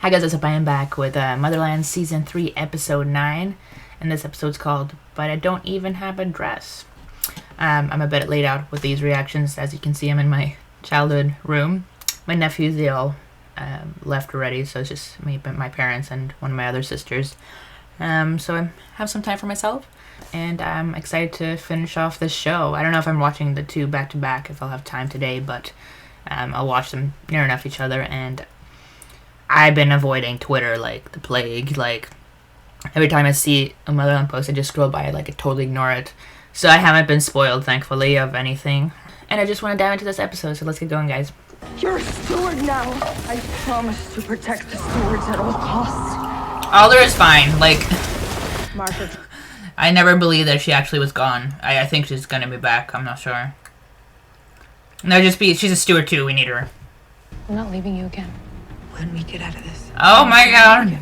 Hi guys, it's up. I am back with Motherland Season 3, Episode 9. And this episode's called, But I Don't Even Have a Dress. I'm a bit laid out with these reactions. As you can see, I'm in my childhood room. My nephews, they all left already, so it's just me, my parents, and one of my other sisters. So I have some time for myself, and I'm excited to finish off this show. I don't know if I'm watching the two back-to-back, if I'll have time today, but I'll watch them near enough each other, and I've been avoiding Twitter like the plague. Like, every time I see a Motherland post, I just scroll by it, like, I totally ignore it. So I haven't been spoiled, thankfully, of anything. And I just want to dive into this episode, so let's get going, guys. You're a steward now. I promise to protect the stewards at all costs. Alder is fine. Like, Martha. I never believed that she actually was gone. I think she's gonna be back. I'm not sure. No, she's a steward too. We need her. I'm not leaving you again. When we get out of this. Oh my god.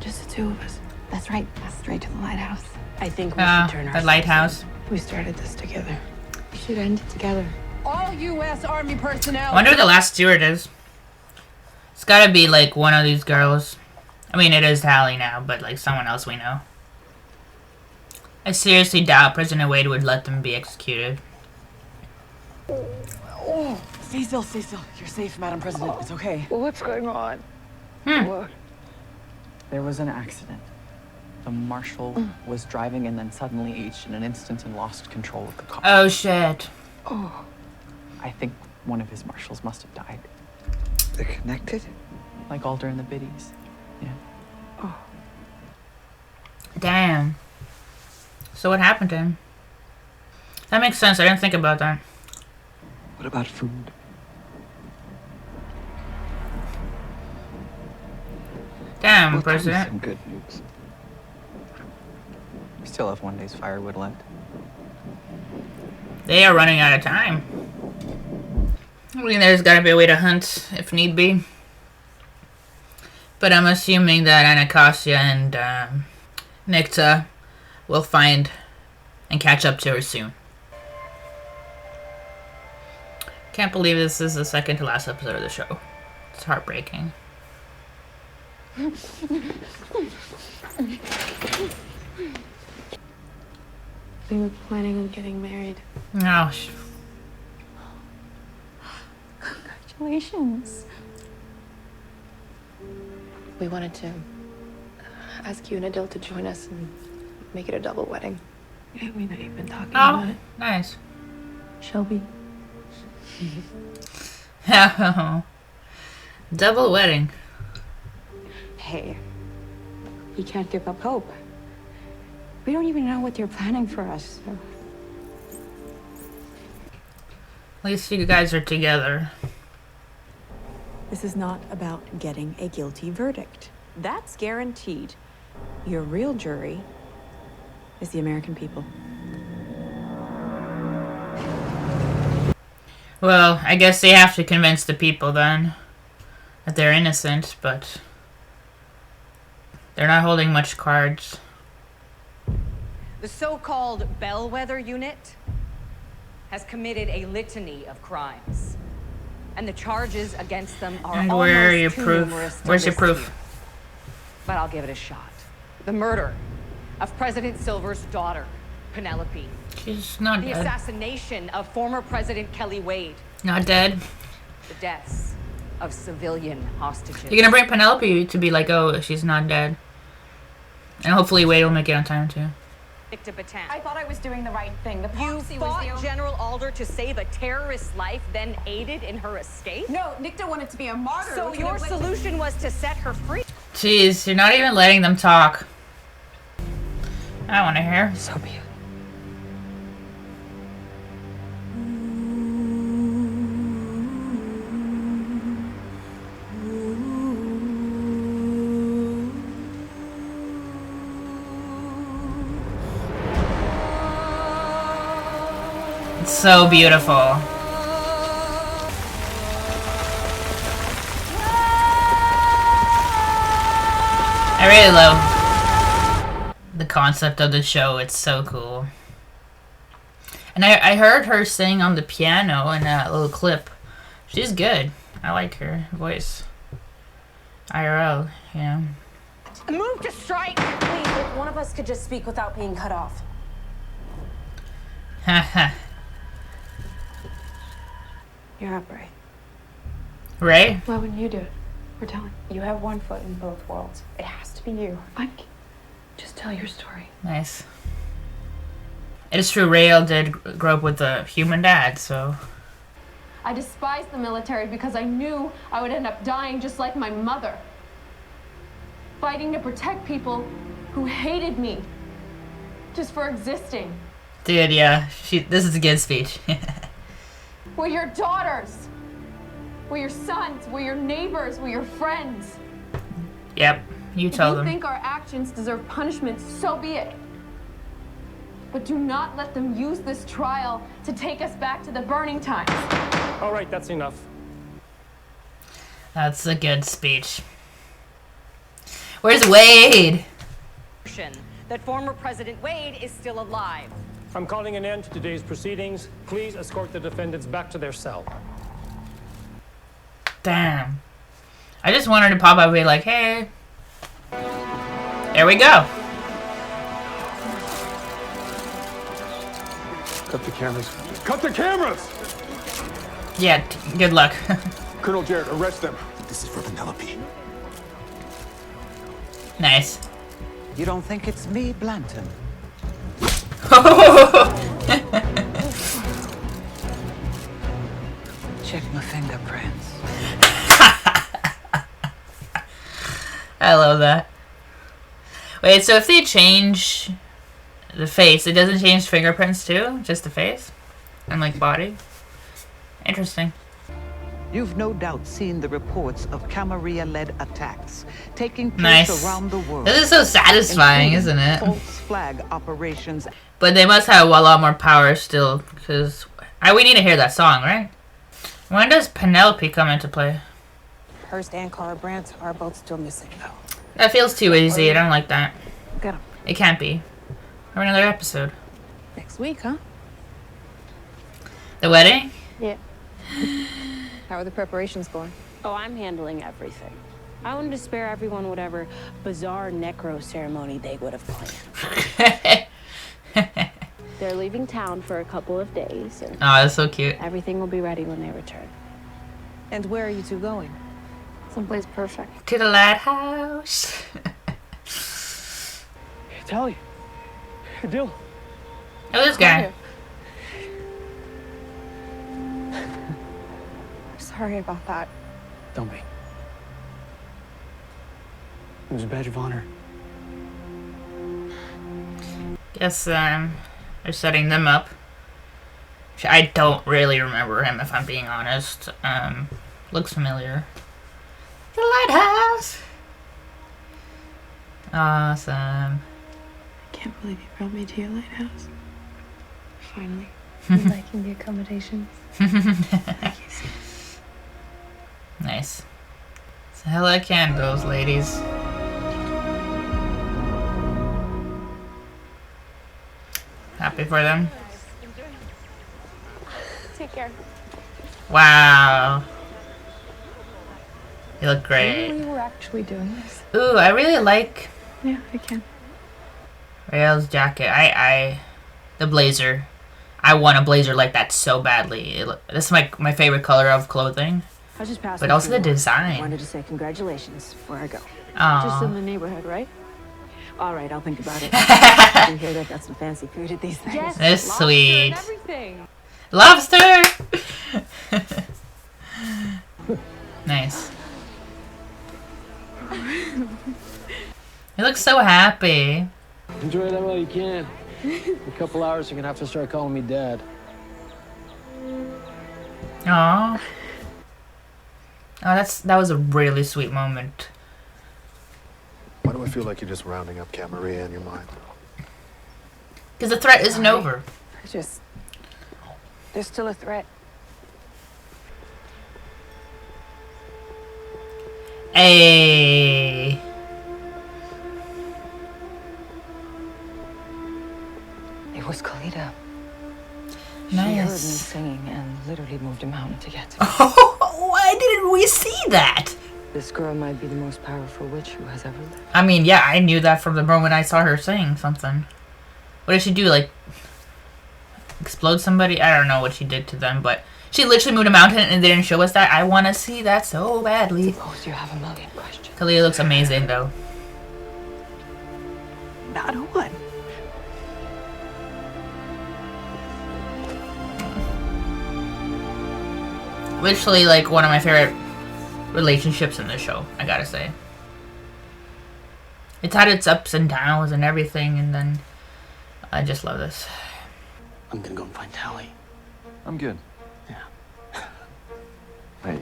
Just the two of us. That's right. Straight to the lighthouse. I think we should turn the lighthouse. We started this together. We should end it together. All U.S. Army personnel. I wonder who the last steward is. It's gotta be like one of these girls. I mean, it is Hallie now, but like someone else we know. I seriously doubt President Wade would let them be executed. Oh, stay still, stay still. You're safe, Madam President. It's okay. What's going on? What? There was an accident. The marshal was driving and then suddenly aged in an instant and lost control of the car. Oh shit. Oh. I think one of his marshals must have died. They're connected? Like Alder and the Biddies. Yeah. Oh. Damn. So what happened to him? That makes sense. I didn't think about that. What about food? Damn, Well, tell me President. some good news. We still have one day's firewood left. They are running out of time. I mean, there's gotta be a way to hunt if need be. But I'm assuming that Anacostia and Nicta will find and catch up to her soon. Can't believe this is the second to last episode of the show. It's heartbreaking. We were planning on getting married. Oh, Congratulations. We wanted to ask you and Adele to join us and make it a double wedding. Yeah, we know you've been talking about oh, it. nice. Shelby. Double wedding. Hey, you can't give up hope. We don't even know what they're planning for us. So. At least you guys are together. This is not about getting a guilty verdict. That's guaranteed. Your real jury is the American people. Well, I guess they have to convince the people then that they're innocent, but they're not holding much cards. The so-called bellwether unit has committed a litany of crimes, and the charges against them are And almost where are your too proof? numerous to Where's your list proof? here. But I'll give it a shot. The murder of President Silver's daughter, Penelope. She's not The dead. assassination of former President Kelly Wade. Not dead. The deaths of civilian hostages. You're gonna bring Penelope to be like, oh, she's not dead. And hopefully Wade will make it on time too. Victor Batin. I thought I was doing the right thing. The You proxy fought was the General Alder to save a terrorist's life, then aided in her escape? No, Nicta wanted to be a martyr. So your solution was to set her free? Jeez, you're not even letting them talk. I want to hear. So be it. It's so beautiful. I really love the concept of the show. It's so cool. And I heard her sing on the piano in that little clip. She's good. I like her voice. IRL, yeah. Move to strike! Please, if one of us could just speak without being cut off. Haha. You're upright. Ray? Why wouldn't you do it? We're telling. You have one foot in both worlds. It has to be you. Mike, just tell your story. Nice. It is true, Rael did grow up with a human dad, so... I despised the military because I knew I would end up dying just like my mother. Fighting to protect people who hated me just for existing. Dude, yeah. This is a good speech. We're your daughters. We're your sons. We're your neighbors. We're your friends. Yep. You If tell you them. think our actions deserve punishment, so be it. But do not let them use this trial to take us back to the burning times. All right, that's enough. That's a good speech. Where's Wade? That former President Wade is still alive. I'm calling an end to today's proceedings. Please escort the defendants back to their cell. Damn. I just wanted to pop up and be like, hey. There we go. Cut the cameras. Cut the cameras! Yeah, good luck. Colonel Jarrett, arrest them. This is for Penelope. Nice. You don't think it's me, Blanton? Check my fingerprints. I love that. Wait, so if they change the face, it doesn't change fingerprints too? Just the face? And like body? Interesting. You've no doubt seen the reports of Camarilla-led attacks taking place Nice. around the world. This is so satisfying, isn't it? False flag operations. But they must have a lot more power still, because we need to hear that song, right? When does Penelope come into play? Hurst and Cara Brandt are both still missing, though. That feels too easy. I don't like that. Got 'em. It can't be. Or another episode. Next week, huh? The wedding? Yeah. How are the preparations going? Oh, I'm handling everything. I wanted to spare everyone whatever bizarre necro ceremony they would have planned. They're leaving town for a couple of days, and Oh, that's so cute. everything will be ready when they return. And where are you two going? Someplace perfect. To the lighthouse. Tally. Dill. Oh, this guy. Sorry about that. Don't be. It was a badge of honor. Guess they're setting them up. I don't really remember him, if I'm being honest. Looks familiar. The lighthouse. Awesome. I can't believe you brought me to your lighthouse. Finally. Liking the accommodations. Nice. It's hella candles, ladies. Happy for them. Take care. Wow. You look great. We were actually doing this. Ooh, I really like Yeah, I can. Rael's jacket. The blazer. I want a blazer like that so badly. That's my favorite color of clothing. I just passed. But also the design. Wanted to say congratulations before I go. Aww. Just in the neighborhood, right? All right, I'll think about it. I hear they got some fancy food at these things. Yes, That's lobster sweet. and everything. Lobster! Nice. He looks so happy. Enjoy that while you can. In a couple hours, you're gonna have to start calling me Dad. Aww. Oh, that was a really sweet moment. Why do I feel like you're just rounding up Camarilla in your mind? Because the threat isn't over. There's still a threat. Hey. It was Khalida. She heard me Nice. singing and literally moved a mountain to get to me. Oh, why didn't we see that? This girl might be the most powerful witch who has ever lived. I mean, yeah, I knew that from the moment I saw her saying something. What did she do? Like, explode somebody? I don't know what she did to them, but she literally moved a mountain and they didn't show us that. I want to see that so badly. Suppose you have a million questions. Kalia looks amazing, though. Not one. Literally, like, one of my favorite relationships in the show, I gotta say. It's had its ups and downs and everything, and then I just love this. I'm gonna go and find Tally. I'm good. Yeah. Hey,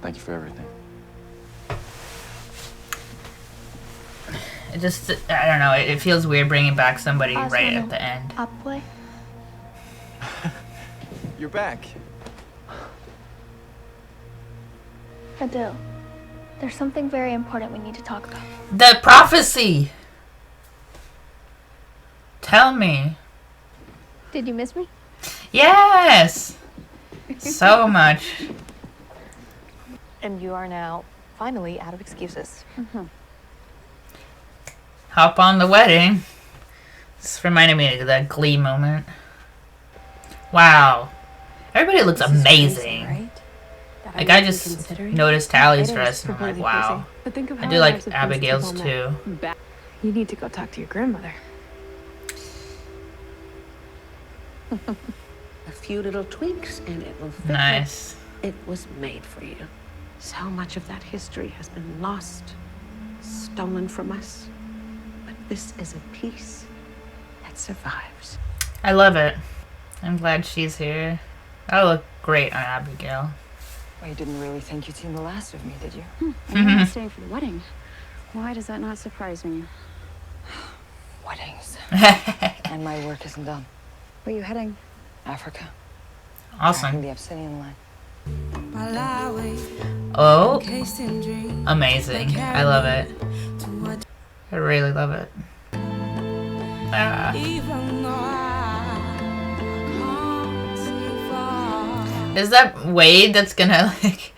thank you for everything. It just, I don't know, it feels weird bringing back somebody right at the end. You're back. Adele, there's something very important we need to talk about. The prophecy! Tell me. Did you miss me? Yes! So much. And you are now finally out of excuses. Hop on the wedding. This reminded me of that Glee moment. Wow. Everybody looks amazing. Right? Like, I just noticed Tally's dress and I'm like, wow. But think of I how do our like lives have been Abigail's since too. all that. You need to go talk to your grandmother. A few little tweaks and it will fit. Nice. It was made for you. So much of that history has been lost, stolen from us. But this is a piece that survives. I love it. I'm glad she's here. That'll look great on Abigail. Well, you didn't really think you'd seen the last of me, did you? And you're not staying for the wedding. Why does that not surprise me? Weddings. And my work isn't done. Where are you heading? Africa. Awesome. Tracking the Obsidian line. Oh, amazing. I love it. I really love it. Ah. Is that Wade that's gonna, like...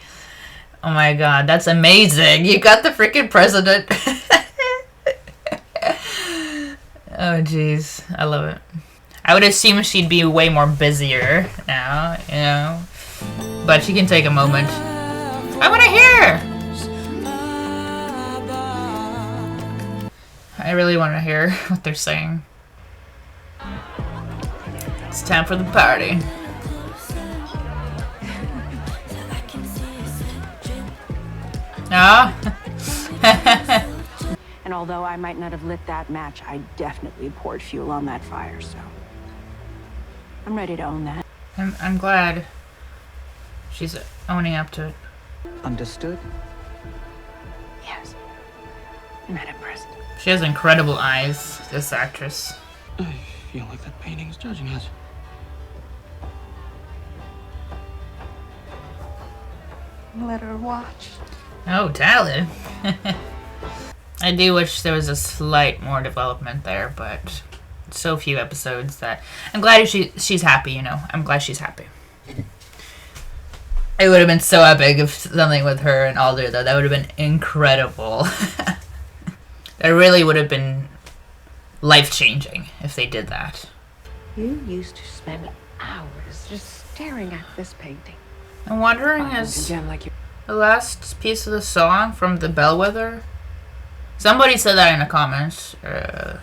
Oh my god, that's amazing. You got the freaking president. Oh jeez, I love it. I would assume she'd be way more busier now, you know? But she can take a moment. I want to hear! I really want to hear what they're saying. It's time for the party. No? And although I might not have lit that match, I definitely poured fuel on that fire, so I'm ready to own that. I'm glad she's owning up to it. Understood? Yes. Madam President. She has incredible eyes, this actress. I feel like that painting's judging us. Let her watch. Oh, Tally. I do wish there was a slight more development there, but so few episodes that I'm glad she's happy, you know. I'm glad she's happy. It would have been so epic if something with her and Alder, though. That would have been incredible. That really would have been life-changing if they did that. You used to spend hours just staring at this painting. I'm wondering, is the last piece of the song from the Bellwether? Somebody said that in the comments a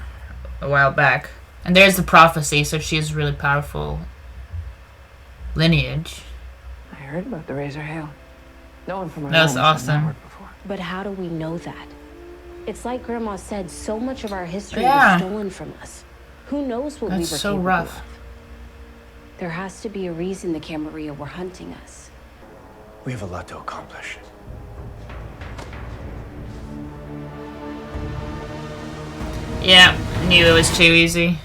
while back. And there's the prophecy, so she has really powerful lineage. I heard about the Razor Hail. No one from our That's home has done that awesome. work before. But how do we know that? It's like Grandma said, so much of our history Yeah. was stolen from us. Who knows what we were That's so capable rough. of? There has to be a reason the Camarilla were hunting us. We have a lot to accomplish. Yeah, knew it was too easy.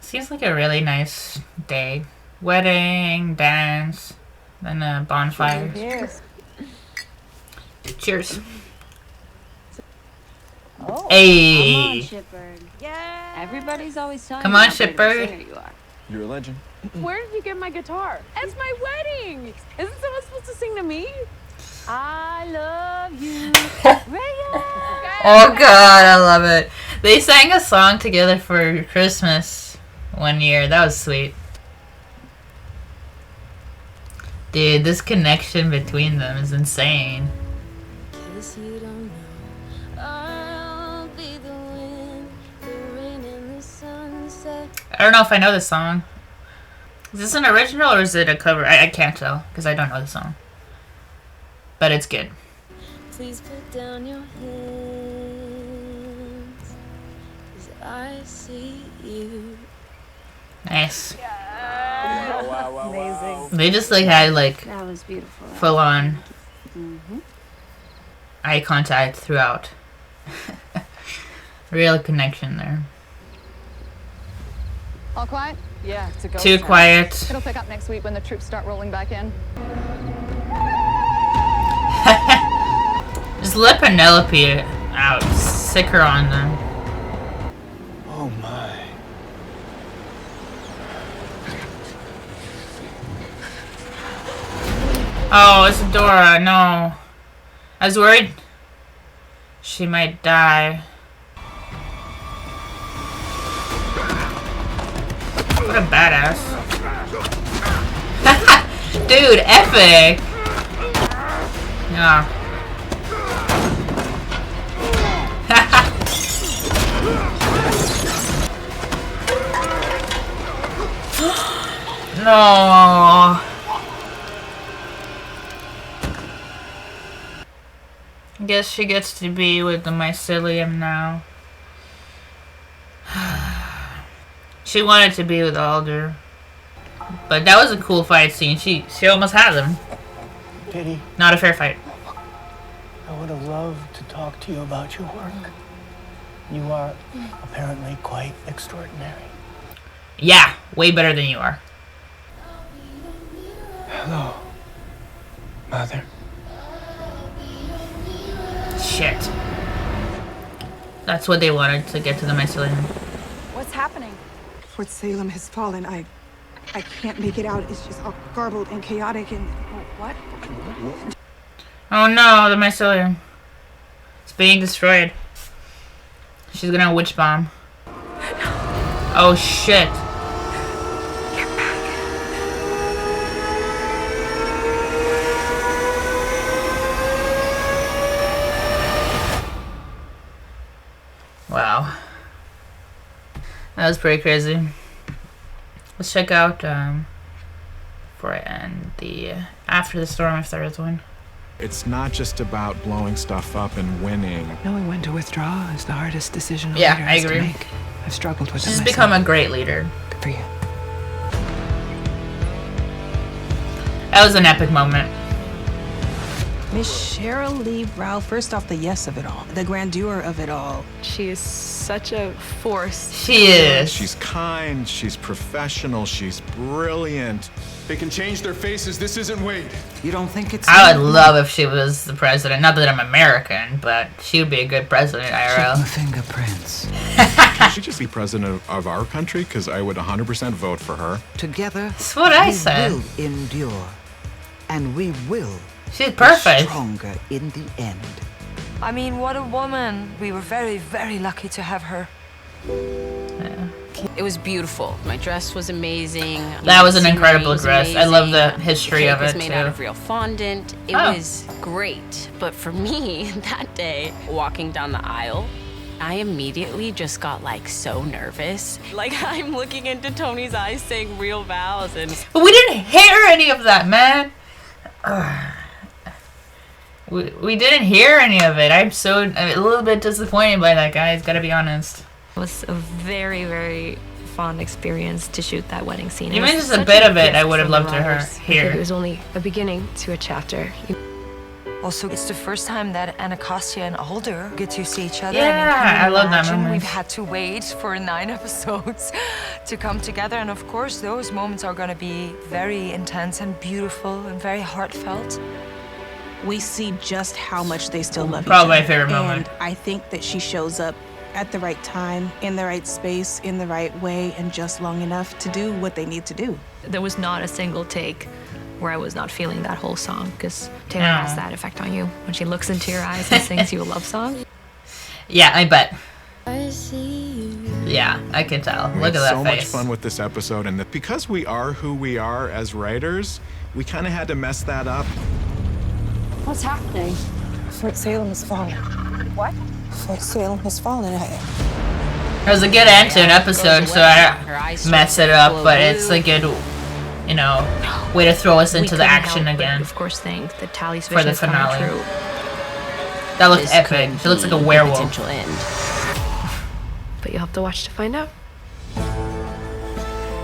Seems like a really nice day. Wedding, dance, then a bonfire. Cheers. Cheers. Oh, Hey. come on, Shipbird. Yeah. Everybody's always telling Come me on, how great of a Shipbird. singer you are. You're a legend. Where did you get my guitar? It's my wedding! Isn't someone supposed to sing to me? I love you. Oh god, I love it. They sang a song together for Christmas one year. That was sweet. Dude, this connection between them is insane. I don't know if I know this song. Is this an original or is it a cover? I can't tell because I don't know the song. But it's good. Please put down your hands, 'cause I see you. Nice. Amazing. They just like had like That was beautiful. full on eye contact throughout. Real connection there. All quiet? Yeah, it's a ghost Too town. quiet. It'll pick up next week when the troops start rolling back in. Just let Penelope out. Sick her on them. Oh my. Oh, it's Dora. No. I was worried she might die. What a badass. Dude, epic. Yeah. No. Guess she gets to be with the mycelium now. She wanted to be with Alder. But that was a cool fight scene. She almost had him. Pity. Not a fair fight. I would have loved to talk to you about your work. You are apparently quite extraordinary. Yeah, way better than you are. Hello, Mother. Shit. That's what they wanted to get to the mycelium. What's happening? Fort Salem has fallen. I can't make it out. It's just all garbled and chaotic and... What? Oh no, the mycelium. It's being destroyed. She's gonna witch bomb. Oh shit. Wow. That was pretty crazy. Let's check out before I end the After the Storm if there is one. It's not just about blowing stuff up and winning. Knowing when to withdraw is the hardest decision a Yeah, leader I has agree. to make. I've struggled with it She's myself. become a great leader. Good for you. That was an epic moment. Miss Cheryl Lee Rao, first off, the yes of it all, the grandeur of it all. She is such a force. She is. She's kind, she's professional, she's brilliant. They can change their faces. This isn't Wade. You don't think it's... I would love if she was the president. Not that I'm American, but she would be a good president, IRL. Check the fingerprints. Can she just be president of our country? Because I would 100% vote for her. Together, That's what I said. we will endure. And we will She's perfect. be stronger in the end. I mean, what a woman. We were very, very lucky to have her. Yeah. It was beautiful. My dress was amazing. That was an The incredible scenery was dress. I love the amazing. history The of cake it was made too. out of real fondant. It Oh. was great. But for me, that day, walking down the aisle, I immediately just got like so nervous. Like I'm looking into Tony's eyes saying real vows and... But we didn't hear any of that, man. We didn't hear any of it. I'm a little bit disappointed by that, guys. Gotta be honest. It was a very, very fun experience to shoot that wedding scene. Even It was just a such bit of it, gift I would have from the loved to writers. hear. It was only a beginning to a chapter. Also, it's the first time that Anacostia and Alder get to see each other. Yeah, can you I love that imagine? moment. We've had to wait for 9 episodes to come together. And of course, those moments are going to be very intense and beautiful and very heartfelt. We see just how much they still love Probably each other. my favorite moment. And I think that she shows up at the right time, in the right space, in the right way, and just long enough to do what they need to do. There was not a single take where I was not feeling that whole song, because Taylor has that effect on you when she looks into your eyes and sings you a love song. Yeah, I bet. I see you. Yeah, I can tell. We Look had at that so face. much fun with this episode, and that because we are who we are as writers, we kind of had to mess that up. What's happening? Fort Salem has fallen. What? Fort Salem has fallen. It was a good end to an episode, so I don't mess it up, but it's a good, you know, way to throw us into the action again. Of course, think that Tally's for vision the is coming finale. true. That looks epic. She looks like a werewolf. Potential end. But you'll have to watch to find out.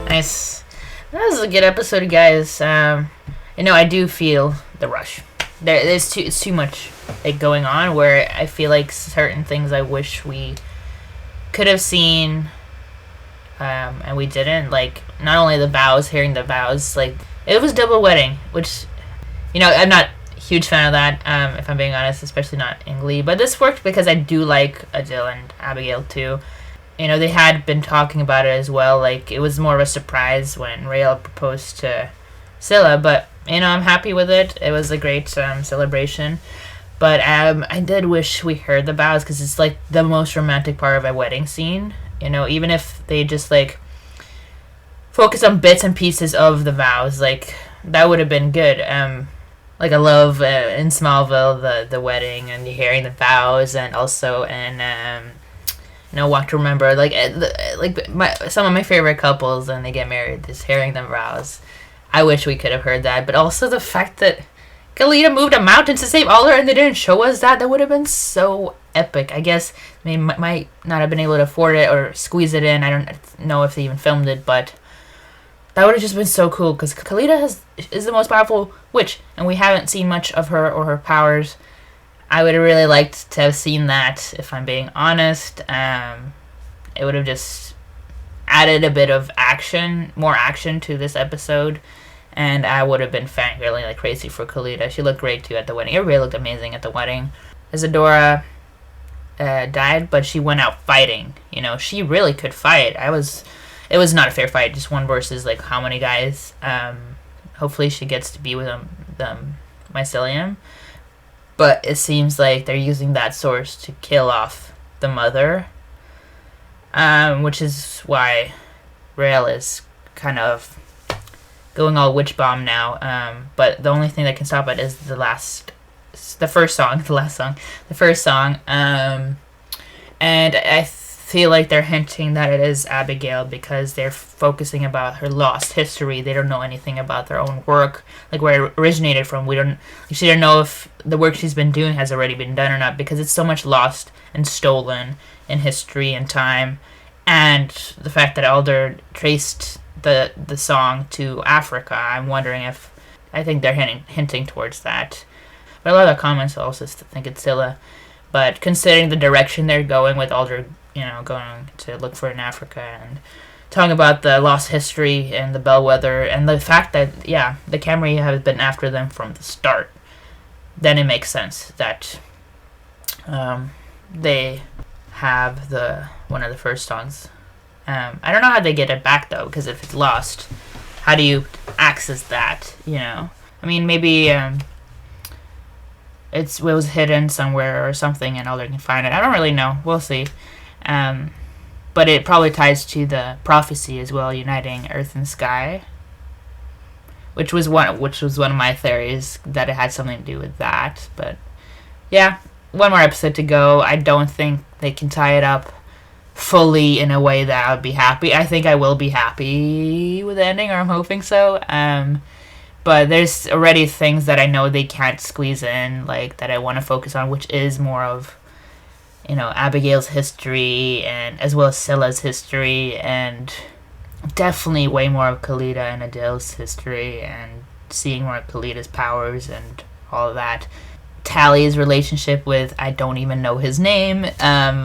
Nice. That was a good episode, guys. You know, I do feel the rush. It's too much like going on, where I feel like certain things I wish we could have seen, and we didn't. Like, not only the vows, hearing the vows, like, it was double wedding, which, you know, I'm not a huge fan of that, if I'm being honest, especially not in Glee. But this worked because I do like Adele and Abigail too. You know, they had been talking about it as well. Like, it was more of a surprise when Rael proposed to Scylla, but, you know, I'm happy with it. It was a great celebration. But I did wish we heard the vows, because it's, like, the most romantic part of a wedding scene. You know, even if they just, like, focus on bits and pieces of the vows, like, that would have been good. Like, I love in Smallville, the wedding, and hearing the vows, and also in... you know, Walk to Remember, like some of my favorite couples when they get married, just hearing them vows. I wish we could have heard that, but also the fact that Kalita moved a mountain to save Alder and they didn't show us that would have been so epic. I guess they might not have been able to afford it or squeeze it in. I don't know if they even filmed it, but that would have just been so cool, because Kalita is the most powerful witch, and we haven't seen much of her or her powers. I would have really liked to have seen that, if I'm being honest. It would have just added a bit of action, more action to this episode, and I would have been fangirling like crazy for Kalita. She looked great too at the wedding. Everybody looked amazing at the wedding. Isadora died, but she went out fighting. You know, she really could fight. It was not a fair fight, just one versus like how many guys. Hopefully she gets to be with the mycelium. But it seems like they're using that source to kill off the mother, which is why Rael is kind of going all witch bomb now. But the only thing that can stop it is the first song. And I feel like they're hinting that it is Abigail, because they're focusing about her lost history. They don't know anything about their own work, like where it originated from. She don't know if the work she's been doing has already been done or not, because it's so much lost and stolen in history and time. And the fact that Alder traced the song to Africa, I'm wondering if, I think they're hinting towards that. But a lot of the comments also think it's Scylla. But considering the direction they're going with Alder, you know, going to look for in Africa and talking about the lost history and the bellwether and the fact that, yeah, the Camry have been after them from the start, then it makes sense that they have one of the first songs. I don't know how they get it back, though, because if it's lost, how do you access that, you know? I mean, maybe it was hidden somewhere or something and Alder can find it. I don't really know. We'll see. But it probably ties to the prophecy as well, uniting Earth and Sky, which was one of my theories, that it had something to do with that. But yeah, one more episode to go. I don't think they can tie it up fully in a way that I would be happy. I think I will be happy with the ending, or I'm hoping so. But there's already things that I know they can't squeeze in, like that I want to focus on, which is more of, you know, Abigail's history, and as well as Scylla's history, and definitely way more of Kalita and Adele's history, and seeing more of Kalita's powers and all of that. Tally's relationship with, I don't even know his name,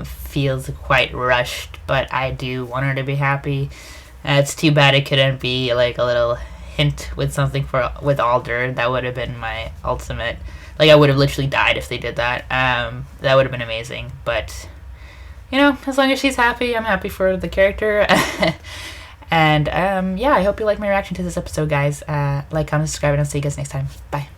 feels quite rushed, but I do want her to be happy. It's too bad it couldn't be like a little hint with something with Alder. That would have been my ultimate. Like, I would have literally died if they did that. That would have been amazing. But you know, as long as she's happy, I'm happy for the character. And yeah, I hope you like my reaction to this episode, guys. Like, comment, subscribe, and I'll see you guys next time. Bye.